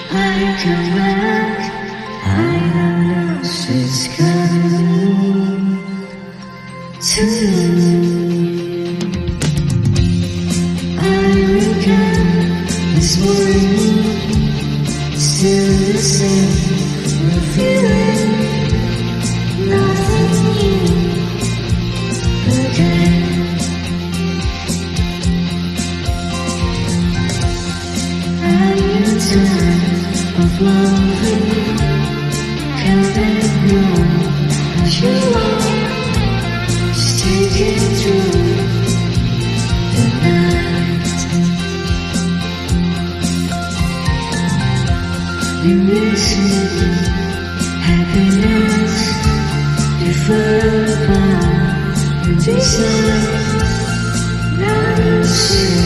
I come back, I know she's coming to me. I wake up this morning, still the same, no feeling, nothing new again. I'm tired of loving, can't ignore what you are, just take it through the night. You miss me, happiness, you fall apart, you decide, now you see.